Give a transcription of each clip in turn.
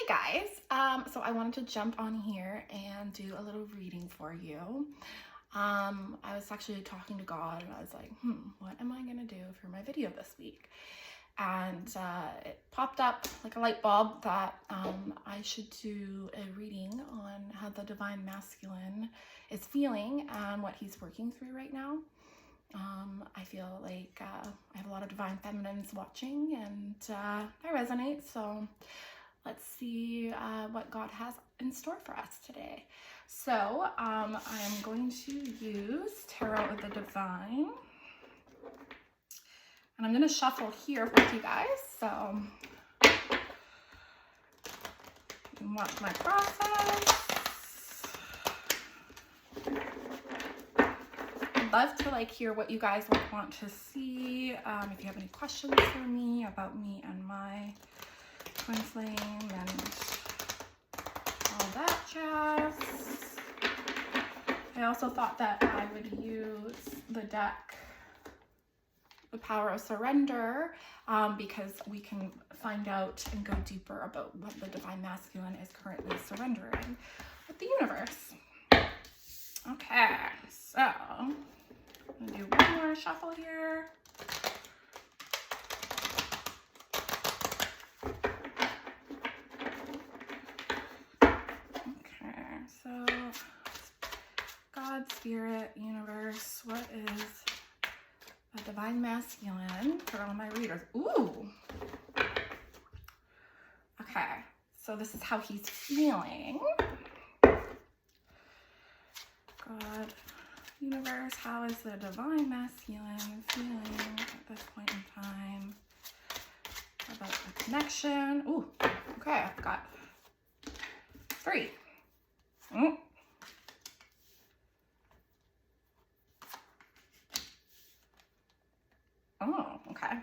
Hey guys, so I wanted to jump on here and do a little reading for you. I was actually talking to God and I was like, what am I gonna do for my video this week? And it popped up like a light bulb that I should do a reading on how the Divine Masculine is feeling and what he's working through right now. I feel like I have a lot of Divine Feminines watching and I resonate, so let's see what God has in store for us today. So I am going to use Tarot of the Divine. And I'm going to shuffle here with you guys. So watch my process. I'd love to hear what you guys want to see. If you have any questions for me about me and my twin flame and all that jazz. I also thought that I would use the deck, The Power of Surrender, because we can find out and go deeper about what the Divine Masculine is currently surrendering with the universe. Okay, so I'm gonna do one more shuffle here. So, God, Spirit, Universe, what is a Divine Masculine for all my readers? Ooh! Okay, so this is how he's feeling. God, Universe, how is the Divine Masculine feeling at this point in time? About the connection? Ooh, okay, I've got 3. Oh, okay.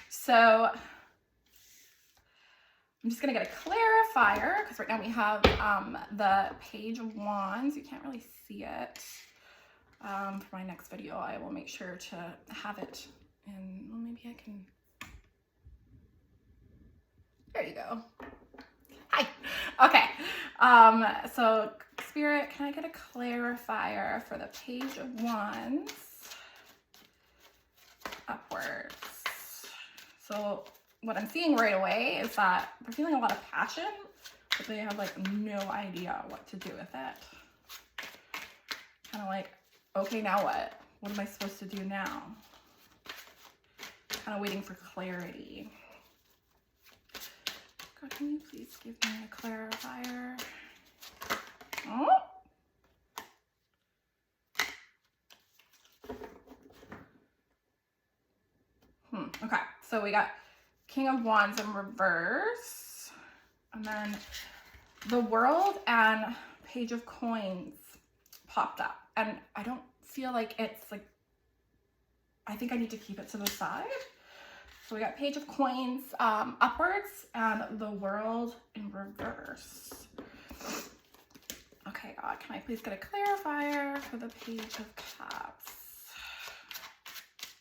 So I'm just gonna get a clarifier because right now we have the Page of Wands. You can't really see it. For my next video, I will make sure to have it in, well, maybe I can, there you go. Hi, okay. So Spirit, can I get a clarifier for the Page of Wands upwards? So what I'm seeing right away is that they're feeling a lot of passion, but they have no idea what to do with it. Kind of like, okay, now what? What am I supposed to do now? Kind of waiting for clarity. God, can you please give me a clarifier? Oh. Okay, so we got King of Wands in reverse, and then the World and Page of Coins popped up, and I don't feel like it's I think I need to keep it to the side. So we got Page of Coins upwards and the World in reverse. Okay, God, can I please get a clarifier for the Page of Cups?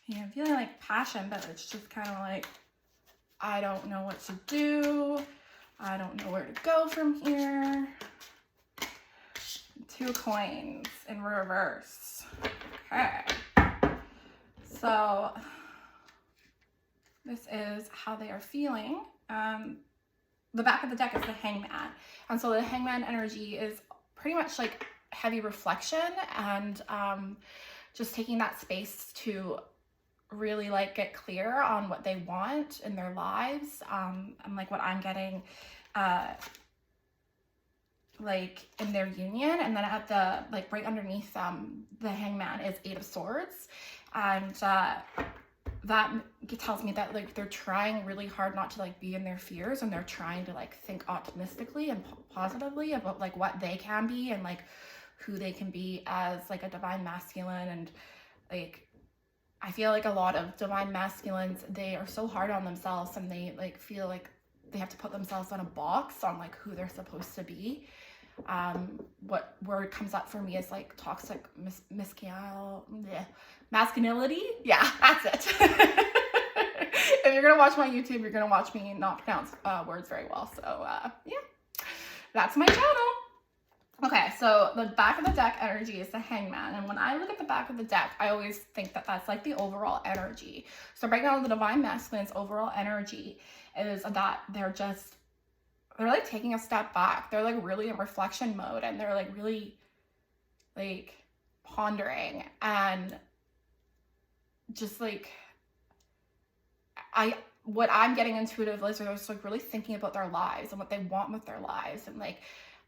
Yeah, I'm feeling passion, but it's just kind of I don't know what to do. I don't know where to go from here. 2 coins in reverse. Okay. So this is how they are feeling. The back of the deck is the Hangman. And so the Hangman energy is pretty much heavy reflection and just taking that space to really get clear on what they want in their lives. And what I'm getting in their union. And then at the right underneath the Hangman is 8 of Swords. And that tells me that they're trying really hard not to be in their fears, and they're trying to think optimistically and positively about what they can be and who they can be as a Divine Masculine. And I feel a lot of Divine Masculines, they are so hard on themselves, and they feel they have to put themselves in a box on who they're supposed to be. what word comes up for me is like toxic masculinity. Yeah, that's it. If you're gonna watch my YouTube, you're gonna watch me not pronounce words very well. So yeah, that's my channel. Okay, so the back of the deck energy is the Hangman. And when I look at the back of the deck, I always think that that's like the overall energy. So right now, the Divine Masculine's overall energy is that they're like taking a step back. They're like really in reflection mode, and they're like really like pondering and just like, what I'm getting intuitively is they're just like really thinking about their lives and what they want with their lives, and like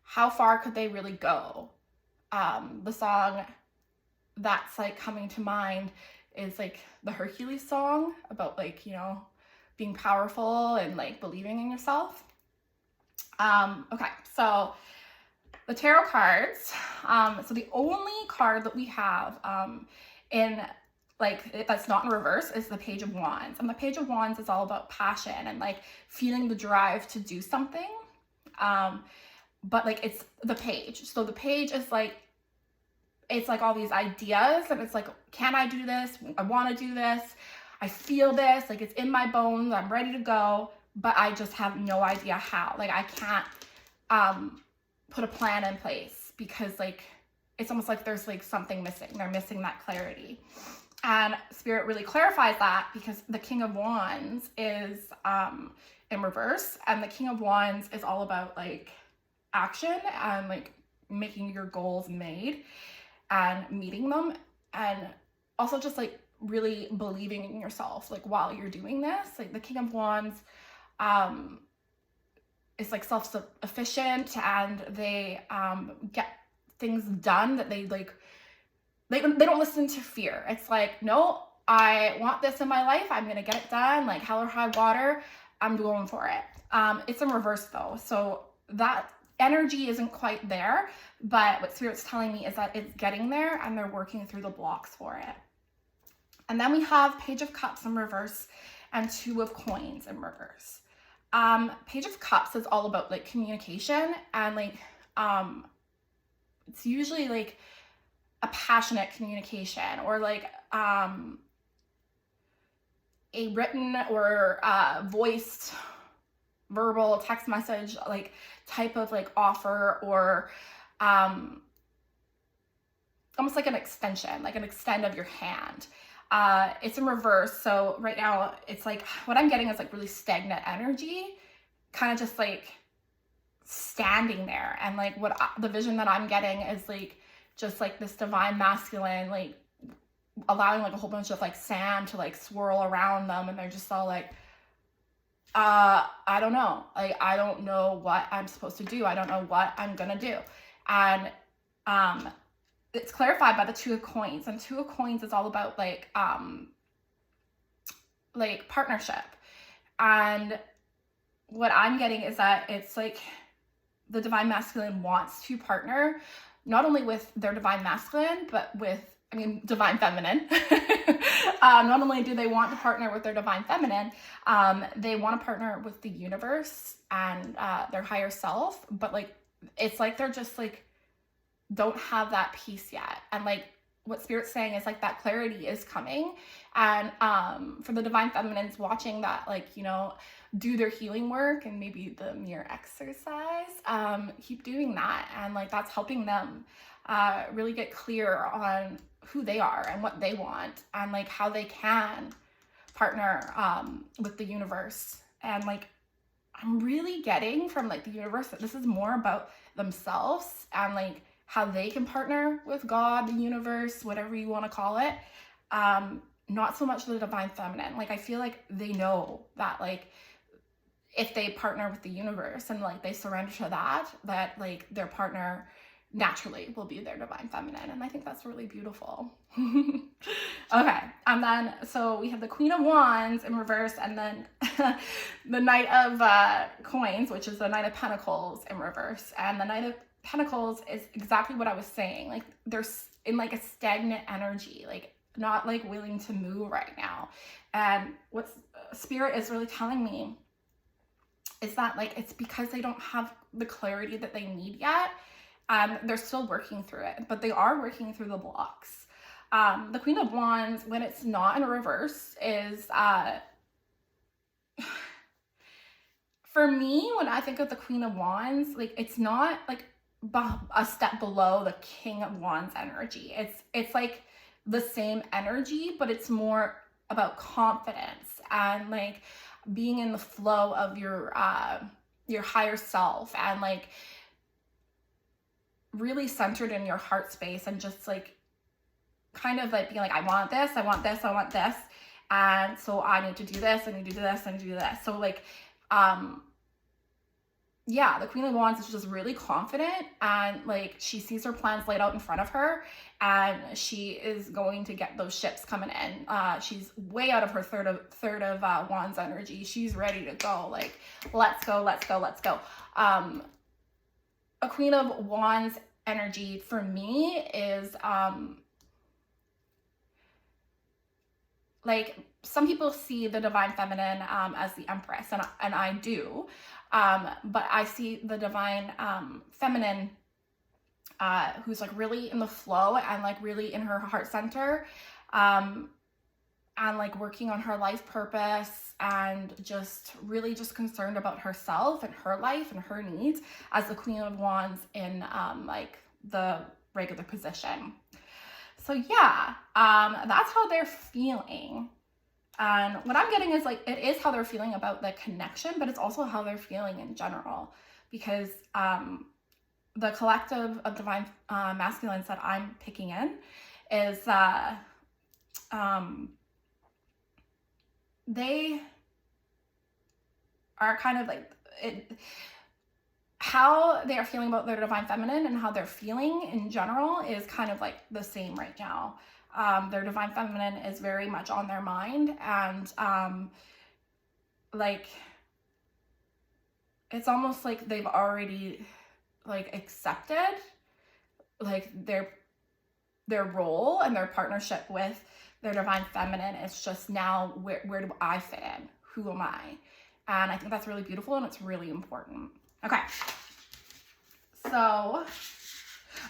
how far could they really go. The song that's like coming to mind is like the Hercules song about like, you know, being powerful and like believing in yourself. Okay, so the tarot cards, so the only card that we have in like that's not in reverse is the Page of Wands. And the Page of Wands is all about passion and like feeling the drive to do something. But like it's the page. So the page is like, it's like all these ideas, and it's like, can I do this? I want to do this. I feel this, like it's in my bones. I'm ready to go, but I just have no idea how. Like I can't put a plan in place because like it's almost like there's like something missing. They're missing that clarity. And Spirit really clarifies that because the King of Wands is in reverse, and the King of Wands is all about like action and like making your goals made and meeting them, and also just like really believing in yourself like while you're doing this. Like the King of Wands is like self-sufficient, and they get things done that they like, they don't listen to fear. It's like, no, I want this in my life, I'm gonna get it done, like hell or high water, I'm going for it. It's in reverse though, so that energy isn't quite there, but what Spirit's telling me is that it's getting there and they're working through the blocks for it. And then we have Page of Cups in reverse and Two of Coins in reverse. Page of Cups is all about like communication, and like it's usually like a passionate communication, or like a written or voiced, verbal, text message like type of like offer, or almost like an extension, like an extend of your hand. It's in reverse, so right now it's like what I'm getting is like really stagnant energy, kind of just like standing there. And like the vision that I'm getting is like just like this Divine Masculine like allowing like a whole bunch of like sand to like swirl around them, and they're just all like, I don't know. Like, I don't know what I'm supposed to do. I don't know what I'm gonna do. And it's clarified by the Two of Coins. And Two of Coins is all about like partnership. And what I'm getting is that it's like the Divine Masculine wants to partner not only with their Divine Masculine, but with, I mean, Divine Feminine. Not only do they want to partner with their Divine Feminine, they want to partner with the universe and their higher self, but like, it's like they're just like, don't have that peace yet. And like, what Spirit's saying is like that clarity is coming. And for the Divine Feminines watching that, like, you know, do their healing work and maybe the mirror exercise, keep doing that. And like, that's helping them really get clear on who they are and what they want, and like how they can partner with the universe. And like, I'm really getting from like the universe that this is more about themselves and like how they can partner with God, the universe, whatever you want to call it. Not so much the Divine Feminine. Like, I feel like they know that like if they partner with the universe and like they surrender to that like their partner naturally will be their Divine Feminine. And I think that's really beautiful. Okay, and then so we have the Queen of Wands in reverse, and then the Knight of Coins, which is the Knight of Pentacles in reverse. And the Knight of Pentacles is exactly what I was saying. Like, they're in like a stagnant energy, like not like willing to move right now. And what Spirit is really telling me is that like it's because they don't have the clarity that they need yet. They're still working through it, but they are working through the blocks. The Queen of Wands, when it's not in reverse, is for me, when I think of the Queen of Wands, like it's not like a step below the King of Wands energy. It's like the same energy, but it's more about confidence and like being in the flow of your higher self, and like really centered in your heart space, and just like kind of like being like, I want this, I want this, I want this, and so I need to do this, I need to do this, I need to do this. So like yeah, the Queen of Wands is just really confident, and like she sees her plans laid out in front of her, and she is going to get those ships coming in. She's way out of her third of Wands energy. She's ready to go. Like, let's go, let's go, let's go. A Queen of Wands energy for me is like, some people see the Divine Feminine as the Empress, and I do. But I see the Divine Feminine who's like really in the flow and like really in her heart center, and like working on her life purpose, and just really just concerned about herself and her life and her needs, as the Queen of Wands in like the regular position. So yeah, that's how they're feeling. And what I'm getting is like, it is how they're feeling about the connection, but it's also how they're feeling in general, because the collective of Divine Masculines that I'm picking in is they are kind of like how they are feeling about their Divine Feminine and how they're feeling in general is kind of like the same right now. Their Divine Feminine is very much on their mind, and like it's almost like they've already like accepted like their role and their partnership with their Divine Feminine. It's just now, where do I fit in? Who am I? And I think that's really beautiful, and it's really important. Okay, so,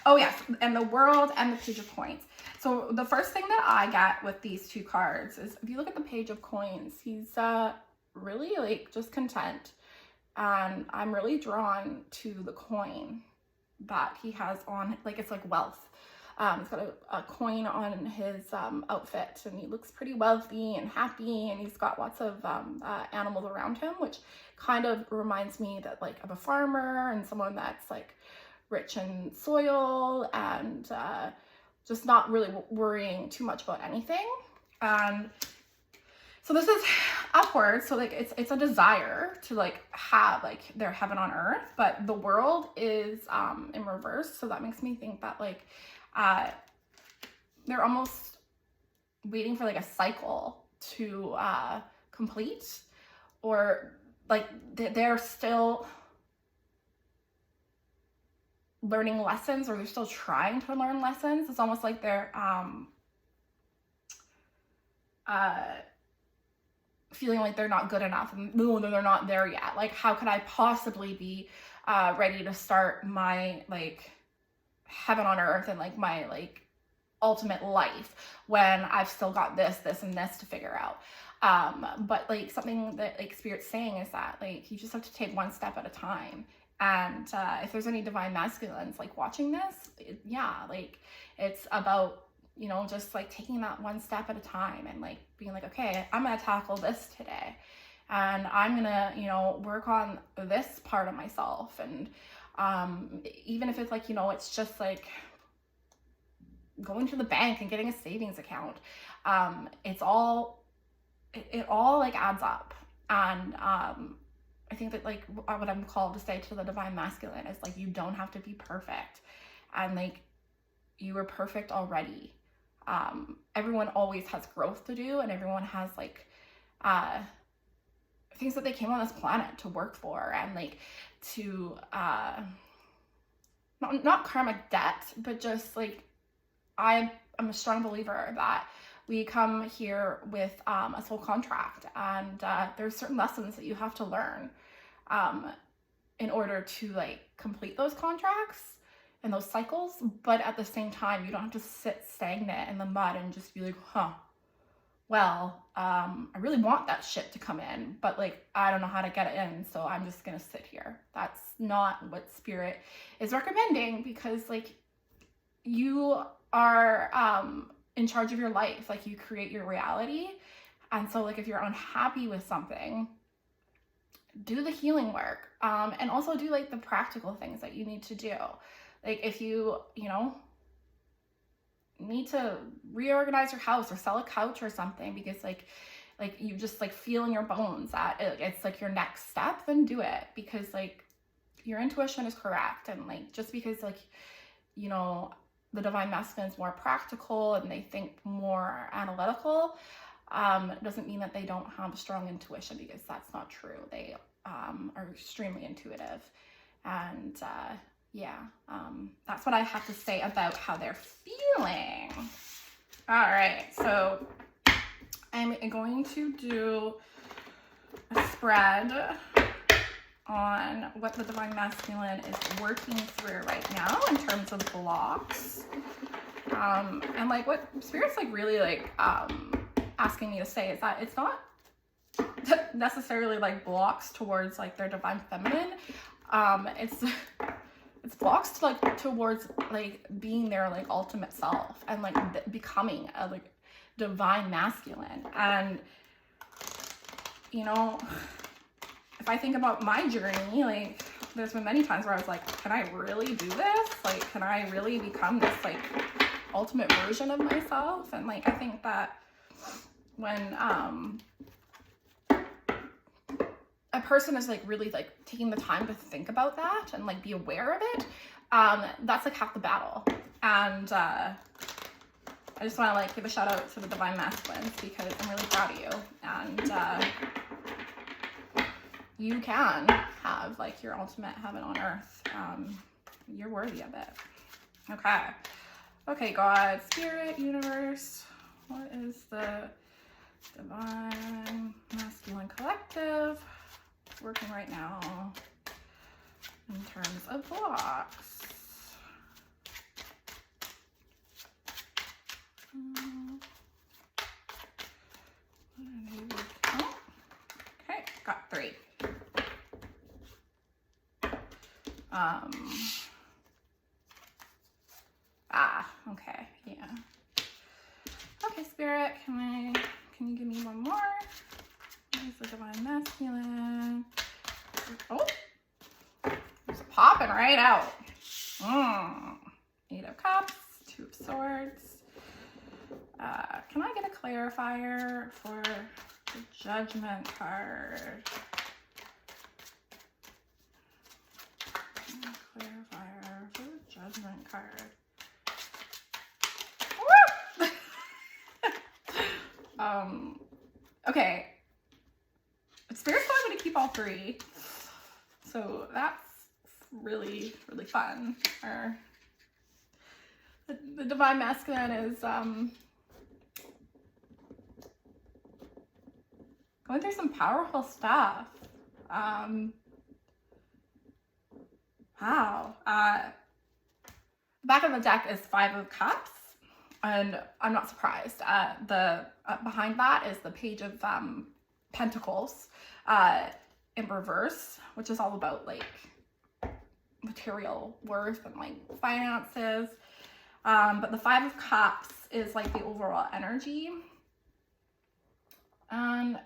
oh yes, and the World and the Page of Coins. So the first thing that I get with these two cards is, if you look at the Page of Coins, he's really like just content, and I'm really drawn to the coin that he has on, like it's like wealth. He's got a coin on his outfit, and he looks pretty wealthy and happy, and he's got lots of animals around him, which kind of reminds me that like of a farmer and someone that's like rich in soil, and just not really worrying too much about anything. And so this is upwards, so like it's a desire to like have like their heaven on earth, but the World is in reverse, so that makes me think that like they're almost waiting for like a cycle to complete, or like they're still learning lessons, or they're still trying to learn lessons. It's almost like they're feeling like they're not good enough, and no, they're not there yet. Like, how could I possibly be ready to start my like heaven on earth and like my like ultimate life when I've still got this and this to figure out? But like something that like Spirit's saying is that like you just have to take one step at a time. And if there's any Divine Masculines like watching this, yeah, like it's about, you know, just like taking that one step at a time, and like being like, okay, I'm gonna tackle this today, and I'm gonna, you know, work on this part of myself. And even if it's like, you know, it's just like going to the bank and getting a savings account, it all like adds up. And I think that like what I'm called to say to the Divine Masculine is like, you don't have to be perfect, and like you are perfect already. Everyone always has growth to do, and everyone has like things that they came on this planet to work for, and like to not karmic debt, but just like I'm a strong believer that we come here with a soul contract, and there's certain lessons that you have to learn in order to like complete those contracts. in those cycles, but at the same time, you don't have to sit stagnant in the mud and just be like, well, I really want that shit to come in, but like, I don't know how to get it in, so I'm just gonna sit here. That's not what Spirit is recommending, because like, you are in charge of your life. Like, you create your reality. And so like, if you're unhappy with something, do the healing work, and also do like the practical things that you need to do. Like, if you need to reorganize your house or sell a couch or something, because like you just like feel in your bones that it's like your next step, then do it, because like your intuition is correct. And like, just because like, the Divine Masculine is more practical and they think more analytical, doesn't mean that they don't have strong intuition, because that's not true. They are extremely intuitive. And that's what I have to say about how they're feeling. All right, so I'm going to do a spread on what the Divine Masculine is working through right now in terms of blocks. And like, what Spirit's like really like asking me to say is that it's not necessarily like blocks towards like their divine feminine. It's blocks to like towards like being their like ultimate self, and like becoming a like divine masculine. And if I think about my journey, like, there's been many times where I was like, can I really do this? Like, can I really become this like ultimate version of myself? And like, I think that when a person is like really like taking the time to think about that and like be aware of it, that's like half the battle. And I just want to like give a shout out to the Divine Masculines, because I'm really proud of you. And you can have like your ultimate heaven on earth. You're worthy of it. Okay, God, Spirit, Universe, what is the Divine Masculine Collective working right now in terms of blocks? Okay, got 3. Okay, yeah. Okay, Spirit, can you give me one more? There's the Divine Masculine. Oh, it's popping right out. 8 of Cups, 2 of Swords. Can I get a clarifier for the Judgment card? Clarifier for the Judgment card. Okay. Spirit's telling me to keep all 3. So that's really, really fun. The Divine Masculine is going through some powerful stuff. Wow. Back of the deck is 5 of Cups, and I'm not surprised. Behind that is the Page of Pentacles in reverse, which is all about like material worth and like finances. But the 5 of Cups is like the overall energy. And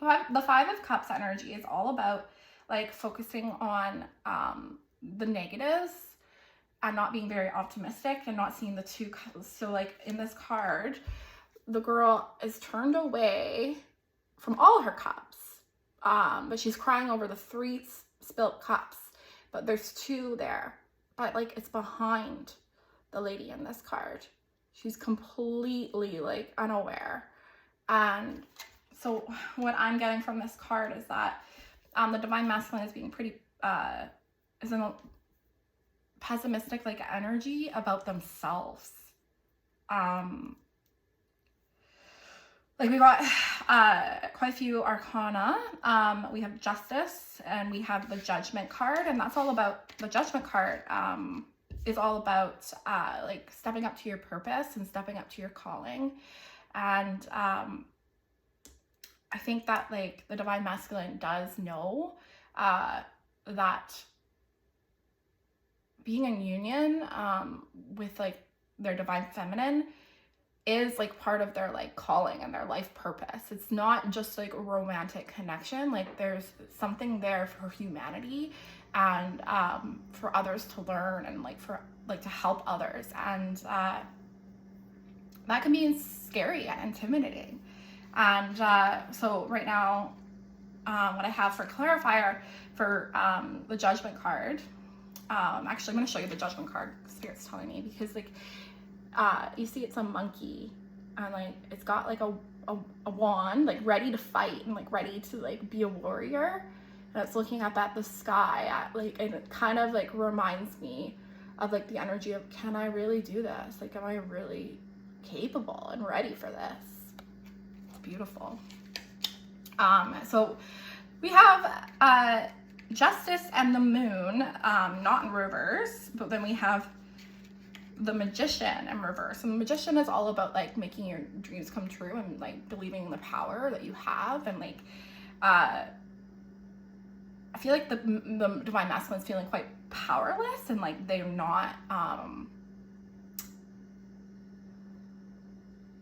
the 5 of Cups energy is all about like focusing on the negatives and not being very optimistic and not seeing the 2 cups. So like in this card, the girl is turned away from all her cups, but she's crying over the 3 spilt cups, but there's 2 there, but like it's behind the lady in this card. She's completely like unaware. And so what I'm getting from this card is that the Divine Masculine is being pretty is in a pessimistic like energy about themselves. like we got quite a few arcana. We have Justice and we have the Judgment card, and that's all about, the Judgment card is all about like stepping up to your purpose and stepping up to your calling. And I think that like the Divine Masculine does know that being in union with like their Divine Feminine is like part of their like calling and their life purpose. It's not just like a romantic connection. Like there's something there for humanity and for others to learn, and like for like to help others, and that can be scary and intimidating. And so right now, what I have for clarifier for the Judgment card, actually I'm going to show you the Judgment card, Spirit's telling me, because like you see it's a monkey, and like it's got like a wand, like ready to fight and like ready to like be a warrior, and it's looking up at the sky at like, and it kind of like reminds me of like the energy of, can I really do this? Like, am I really capable and ready for this? It's beautiful. So we have Justice and the Moon, not in reverse, but then we have the Magician in reverse. And the Magician is all about like making your dreams come true and like believing in the power that you have. And like I feel like the Divine Masculine is feeling quite powerless, and like they're not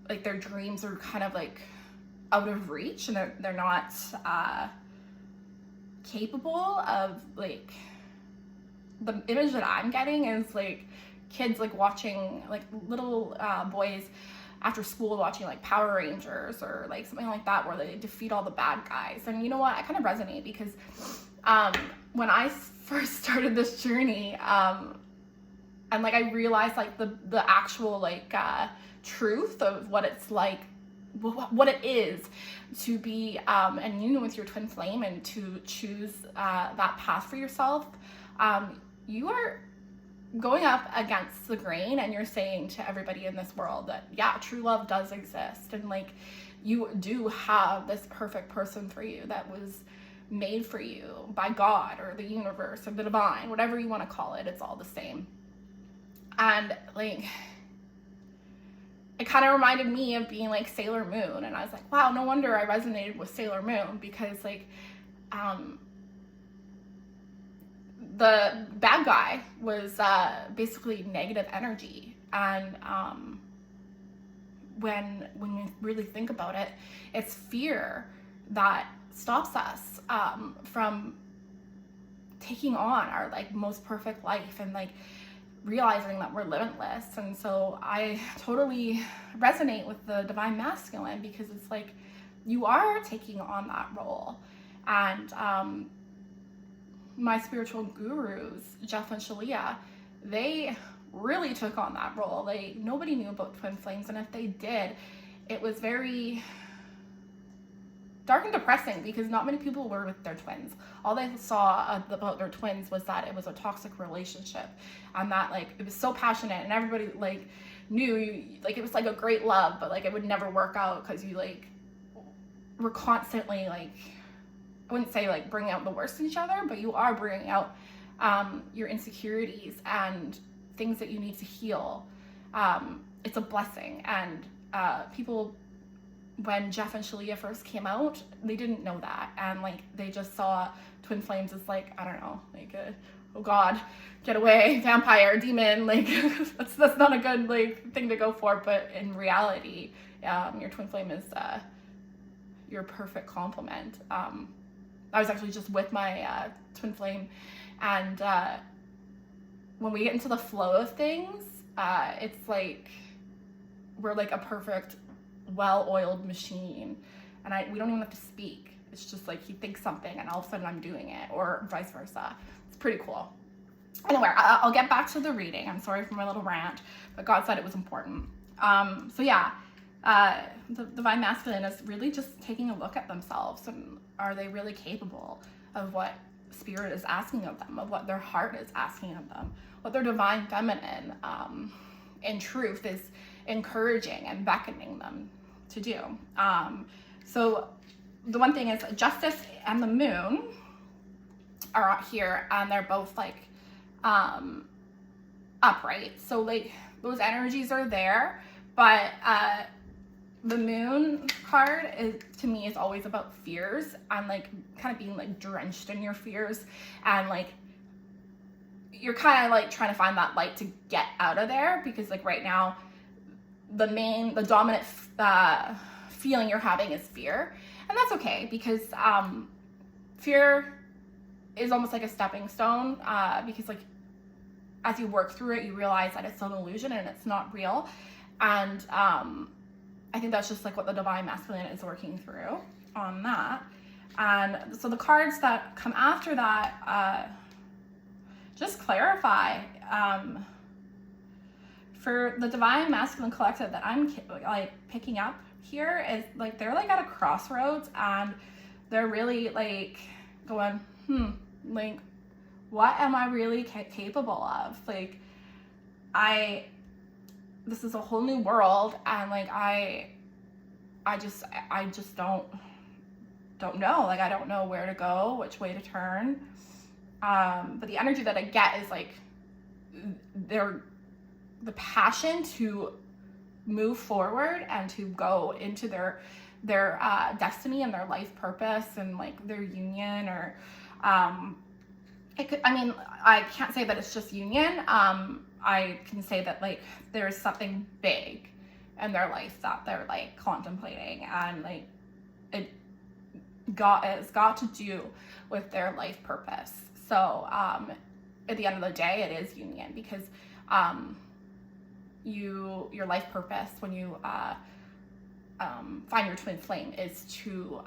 like their dreams are kind of like out of reach, and they're not capable of, like, the image that I'm getting is like kids like watching, like little boys after school watching like Power Rangers or like something like that, where they defeat all the bad guys. And you know what, I kind of resonate, because when I first started this journey, and like I realized like the actual like truth of what it's like, what it is to be in union with your twin flame and to choose that path for yourself. You are going up against the grain, and you're saying to everybody in this world that, yeah, true love does exist, and like you do have this perfect person for you that was made for you by God or the universe or the divine, whatever you want to call it, it's all the same. And like it kind of reminded me of being like Sailor Moon, and I was like, wow, no wonder I resonated with Sailor Moon, because like the bad guy was basically negative energy. And when you really think about it, it's fear that stops us from taking on our like most perfect life and like realizing that we're limitless. And so I totally resonate with the Divine Masculine, because it's like you are taking on that role. And my spiritual gurus, Jeff and Shalia, they really took on that role. Nobody knew about twin flames, and if they did, it was very dark and depressing, because not many people were with their twins. All they saw about their twins was that it was a toxic relationship, and that like it was so passionate, and everybody like knew you, like it was like a great love, but like it would never work out, because you like were constantly like, I wouldn't say like bringing out the worst in each other, but you are bringing out your insecurities and things that you need to heal. It's a blessing. And people, when Jeff and Shalia first came out, they didn't know that. And like, they just saw twin flames as like, I don't know, like oh God, get away, vampire, demon, like that's not a good like thing to go for. But in reality, your twin flame is your perfect complement. I was actually just with my twin flame, and when we get into the flow of things, it's like we're like a perfect, well-oiled machine, and we don't even have to speak. It's just like he thinks something, and all of a sudden I'm doing it, or vice versa. It's pretty cool. Anyway, I'll get back to the reading. I'm sorry for my little rant, but God said it was important. So yeah. The Divine Masculine is really just taking a look at themselves, and are they really capable of what Spirit is asking of them, of what their heart is asking of them, what their Divine Feminine in truth is encouraging and beckoning them to do. So the one thing is Justice and the Moon are out here, and they're both like upright. So like those energies are there, but the Moon card is, to me, is always about fears and like kind of being like drenched in your fears, and like you're kind of like trying to find that light to get out of there, because like right now the dominant feeling you're having is fear. And that's okay, because fear is almost like a stepping stone, because like as you work through it, you realize that it's an illusion and it's not real. And I think that's just like what the Divine Masculine is working through on that. And so the cards that come after that just clarify. For the Divine Masculine Collective that I'm like picking up here is like they're like at a crossroads, and they're really like going, like, what am I really capable of? Like, this is a whole new world, and like I just don't know. Like, I don't know where to go, which way to turn. But the energy that I get is like the passion to move forward and to go into their destiny and their life purpose, and like their union, or I can't say that it's just union. I can say that like there's something big in their life that they're like contemplating, and like it's got to do with their life purpose. So at the end of the day, it is union, because your life purpose when you find your twin flame is to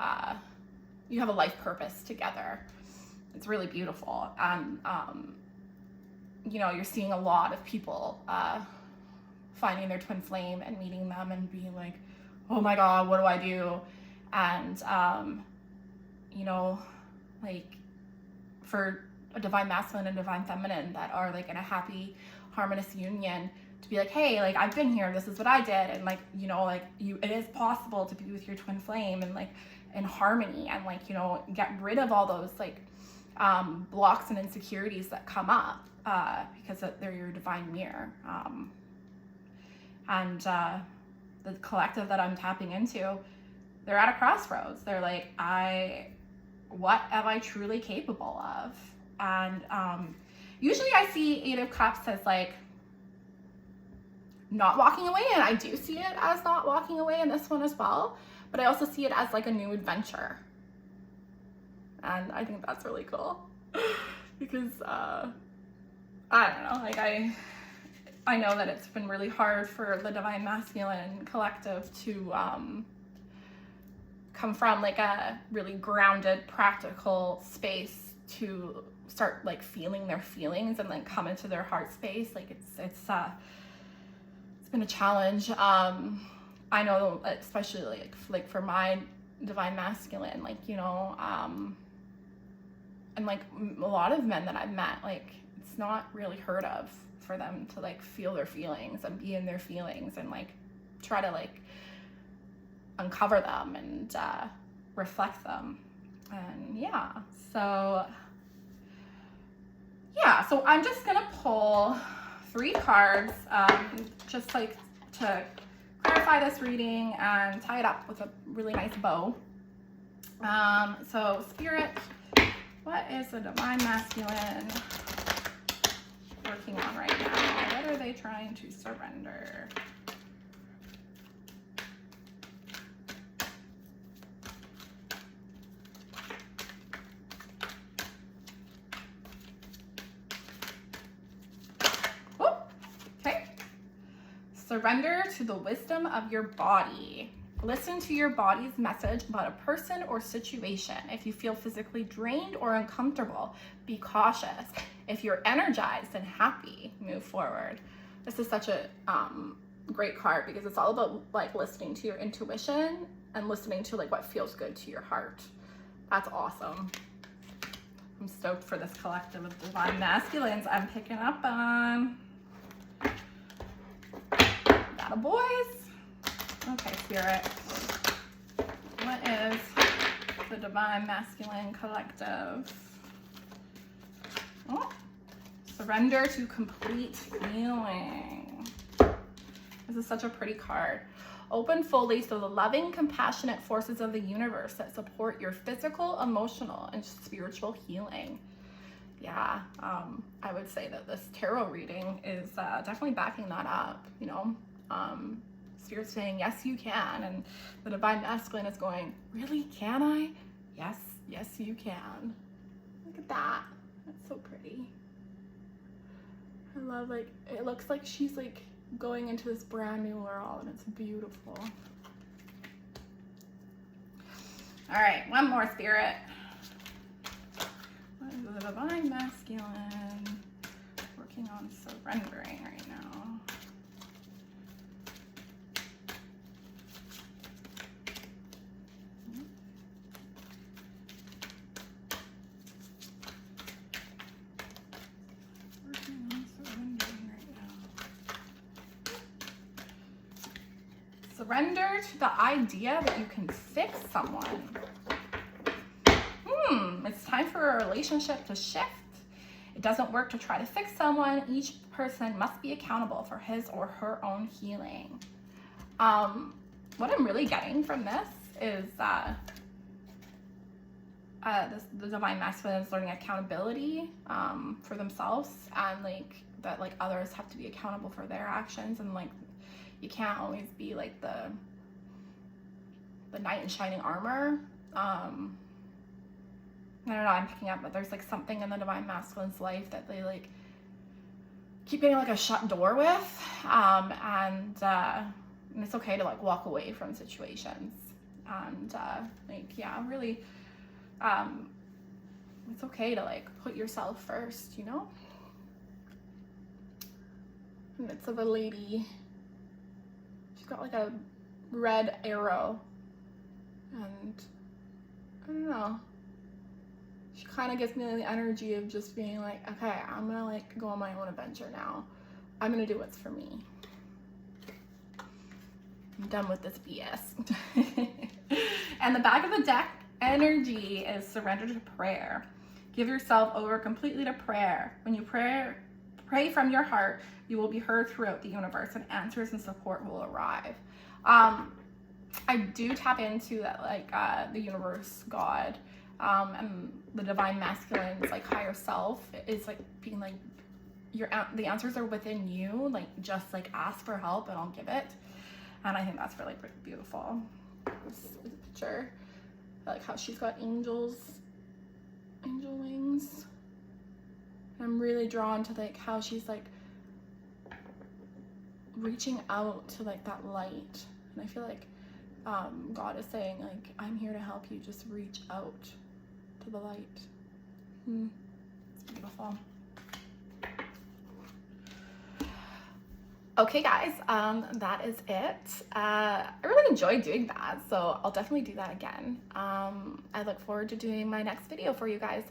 you have a life purpose together. It's really beautiful. And you're seeing a lot of people finding their twin flame and meeting them and being like, oh my God, what do I do? And like for a Divine Masculine and Divine Feminine that are like in a happy, harmonious union, to be like, hey, like I've been here, this is what I did, and like it is possible to be with your twin flame and like in harmony, and like get rid of all those like blocks and insecurities that come up because they're your divine mirror. And the collective that I'm tapping into, they're at a crossroads. They're like, what am I truly capable of? And usually I see Eight of Cups as like not walking away, and I do see it as not walking away in this one as well, but I also see it as like a new adventure, and I think that's really cool because I don't know, like I know that it's been really hard for the Divine Masculine Collective to come from like a really grounded, practical space to start like feeling their feelings and then come into their heart space. Like it's been a challenge. I know, especially like for my Divine Masculine, like and like a lot of men that I've met, like it's not really heard of for them to like feel their feelings and be in their feelings and like try to like uncover them and reflect them. And so I'm just gonna pull 3 cards just like to clarify this reading and tie it up with a really nice bow. So Spirit, what is the Divine Masculine working on right now? What are they trying to surrender? Surrender to the wisdom of your body. Listen to your body's message about a person or situation. If you feel physically drained or uncomfortable, be cautious. If you're energized and happy, move forward. This is such a great card because it's all about like listening to your intuition and listening to like what feels good to your heart. That's awesome. I'm stoked for this collective of Divine Masculines I'm picking up on. Boys. Okay, Spirit. the Divine Masculine Collective. Oh, surrender to complete healing. This is such a pretty card. Open fully to the loving, compassionate forces of the universe that support your physical, emotional, and spiritual healing. Yeah, I would say that this tarot reading is definitely backing that up, you know. Spirit's saying, yes, you can. And the Divine Masculine is going, really, can I? Yes, yes, you can. Look at that. That's so pretty. I love, like, it looks like she's, like, going into this brand new world, and it's beautiful. All right, one more, Spirit. What is the Divine Masculine working on surrendering right now? Surrender to the idea that you can fix someone. It's time for a relationship to shift. It doesn't work to try to fix someone. Each person must be accountable for his or her own healing. What I'm really getting from this is the Divine Masculine is learning accountability for themselves, and like that, like others have to be accountable for their actions, and like you can't always be like the knight in shining armor. I don't know, I'm picking up that there's like something in the Divine Masculine's life that they like keep getting like a shut door with, and it's okay to like walk away from situations, and like, yeah, really, it's okay to like put yourself first, you know. In the midst of a lady, she's got like a red arrow, and I don't know, she kind of gives me the energy of just being like, okay, I'm gonna like go on my own adventure now. I'm gonna do what's for me. I'm done with this BS. And the back of the deck energy is surrender to prayer. Give yourself over completely to prayer. When you pray from your heart, you will be heard throughout the universe, and answers and support will arrive. I do tap into that, like the universe, God, and the Divine Masculine's like higher self is like being like, the answers are within you. Like, just like ask for help and I'll give it. And I think that's really pretty beautiful. This is a picture, I like how she's got angel wings. I'm really drawn to like how she's like reaching out to like that light, and I feel like God is saying like, I'm here to help you, just reach out to the light. It's beautiful. Okay guys, that is it. I really enjoyed doing that, so I'll definitely do that again. I look forward to doing my next video for you guys.